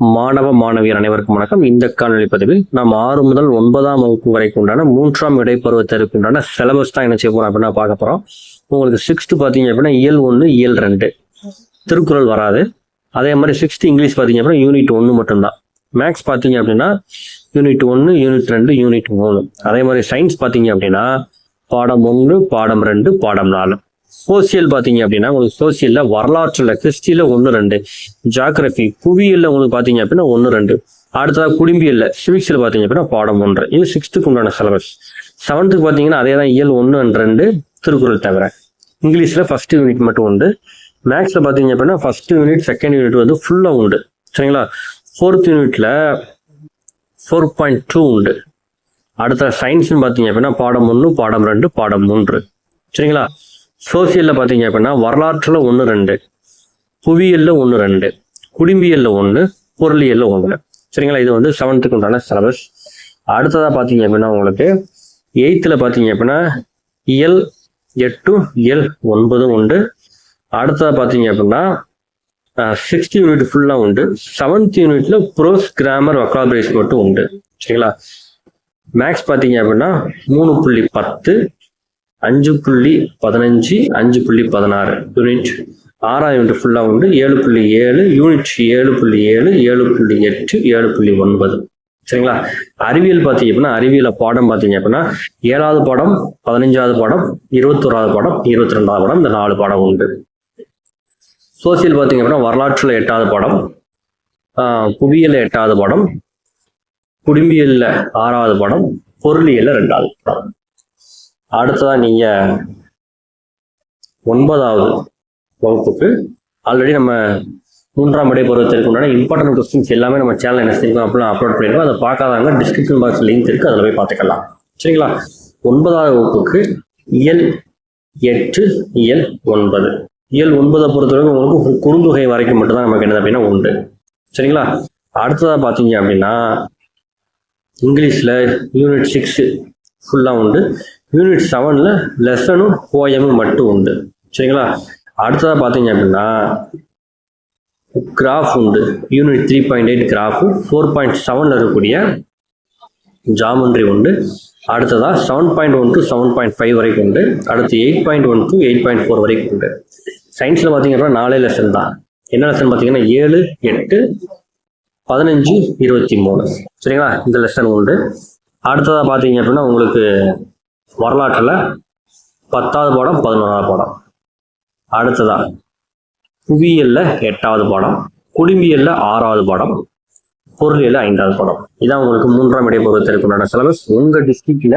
மாணவ மாணவியர் அனைவருக்கும் வணக்கம். இந்த காணொலி பதிவில் நாம் 6 முதல் 9ஆம் வகுப்பு வரைக்கும் உண்டான 3ஆம் இடைப்பருவத்திற்கு உண்டான சிலபஸ் தான் என்ன செய்ய போறோம் அப்படின்னா பார்க்க போறோம். உங்களுக்கு 6th பார்த்தீங்க அப்படின்னா இயல் 1 இயல் 2 திருக்குறள் வராது. அதே மாதிரி 6th இங்கிலீஷ் பார்த்தீங்க அப்படின்னா யூனிட் 1 மட்டும்தான். மேக்ஸ் பார்த்தீங்க அப்படின்னா யூனிட் 1 யூனிட் 2 யூனிட் 3. அதே மாதிரி சயின்ஸ் பார்த்தீங்க அப்படின்னா பாடம் 1 பாடம் 2 பாடம் 4. சோசியல் பார்த்தீங்க அப்படின்னா உங்களுக்கு சோசியல்ல வரலாற்றுல கிறிஸ்டியில 1 2, ஜியாகிரபி புவியியல்ல உங்களுக்கு பார்த்தீங்க அப்படின்னா 1 2, அடுத்ததாக குடிம்பியல்ல சிவிக்ஸ்ல பார்த்தீங்க அப்படின்னா பாடம் 1. இது 6th உண்டான சிலபஸ். 7th பார்த்தீங்கன்னா அதே தான் இயல் 1 and 2 திருக்குறள் தவிர. இங்கிலீஷ்ல ஃபர்ஸ்ட் யூனிட் மட்டும் உண்டு. மேக்ஸ்ல பார்த்தீங்க அப்படின்னா ஃபர்ஸ்ட் யூனிட் செகண்ட் யூனிட் வந்து ஃபுல்லா உண்டு. சரிங்களா? 4th யூனிட்ல 4.2 உண்டு. அடுத்த சயின்ஸ்னு பார்த்தீங்க அப்படின்னா பாடம் 1 பாடம் 2 பாடம் 3. சரிங்களா? சோசியல்ல பார்த்தீங்க அப்படின்னா வரலாற்றுல 1 2, புவியியல்ல 1 2, குடிம்பியல்ல 1, பொருளியல்ல 1. சரிங்களா? இது வந்து 7th உண்டான சிலபஸ். அடுத்ததா பார்த்தீங்க அப்படின்னா உங்களுக்கு 8th பார்த்தீங்க அப்படின்னா இயல் 8 இயல் 9 உண்டு. அடுத்ததா பார்த்தீங்க அப்படின்னா 6th யூனிட் ஃபுல்லா உண்டு. 7th யூனிட்ல ப்ரோஸ் கிராமர் வொக்காபுலரிஸ் மட்டும் உண்டு. சரிங்களா? மேக்ஸ் பார்த்தீங்க அப்படின்னா 3.10, 5.15, 5.16 யூனிட். 6ஆம் யூனிட் ஃபுல்லா உண்டு. 7.7 யூனிட், 7.7, 7.8, 7.9. சரிங்களா? அறிவியல் பார்த்தீங்க அப்படின்னா அறிவியல பாடம் பார்த்தீங்க அப்படின்னா 7வது பாடம், 15வது பாடம், 21வது பாடம், 22வது பாடம், இந்த 4 பாடம் உண்டு. சோசியல் பார்த்தீங்க அப்படின்னா வரலாற்றுல 8வது பாடம், புவியியல்ல 8வது பாடம், குடிம்பியல்ல 6வது பாடம், பொருளியல்ல 2வது பாடம். அடுத்ததான் நீங்க 9வது வகுப்புக்கு ஆல்ரெடி நம்ம 3ஆம் இடைப்பருவத்திற்கு உண்டான இம்பார்ட்டன்ட் கொஸ்டின்ஸ் எல்லாமே நம்ம சேனல் என்ன செஞ்சிருக்கோம் அப்படிலாம் அப்லோட் பண்ணியிருக்கோம். அதை பார்க்காதவங்க டிஸ்கிரிப்ஷன் பாக்ஸ் லிங்க் இருக்கு, அதில் போய் பார்த்துக்கலாம். சரிங்களா? 9வது வகுப்புக்கு இயல் 8 இயல் 9. இயல் 9 பொறுத்தவரைக்கும் உங்களுக்கு குறுந்தொகை வரைக்கும் மட்டும்தான் நமக்கு என்னது அப்படின்னா உண்டு. சரிங்களா? அடுத்ததா பார்த்தீங்க அப்படின்னா இங்கிலீஷ்ல யூனிட் 6 ஃபுல்லா உண்டு. யூனிட் 7ல லெசனும் போயமும் மட்டும் உண்டு. சரிங்களா? அடுத்ததா பார்த்தீங்க அப்படின்னா கிராஃப் உண்டு. யூனிட் 3.8 கிராஃப், 4.7ல இருக்கக்கூடிய ஜாமெண்ட்ரி உண்டு. அடுத்ததா 7.1 to 7.5 வரைக்கும் உண்டு. அடுத்து 8.1 to 8.4 வரைக்கும் உண்டு. சயின்ஸ்ல பார்த்தீங்க அப்படின்னா 4 லெசன் தான். என்ன லெசன் பார்த்தீங்கன்னா 7, 8, 15, 23. சரிங்களா? இந்த லெசன் உண்டு. அடுத்ததா பார்த்தீங்க அப்படின்னா உங்களுக்கு வரலாற்றுல 10வது பாடம், 11வது பாடம். அடுத்ததா புவியியல்ல 8வது பாடம், குடிம்பியல்ல 6வது பாடம், பொருளியல்ல 5வது பாடம். இதான் உங்களுக்கு 3ஆம் இடைப்பருவத்திற்கு உண்டான சிலபஸ். உங்க டிஸ்ட்ரிக்ட்ல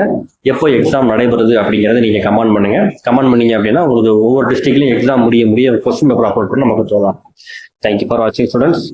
எப்போ எக்ஸாம் நடைபெறுது அப்படிங்கறத நீங்க கமெண்ட் பண்ணுங்க. கமெண்ட் பண்ணீங்க அப்படின்னா உங்களுக்கு ஒவ்வொரு டிஸ்ட்ரிக்ட்லயும் எக்ஸாம் முடிய கொஸ்டின் பேப்பர் அப்லோட் பண்ணி நமக்கு சொல்லலாம். தேங்க்யூ ஃபார் வாட்சிங் ஸ்டூடெண்ட்ஸ்.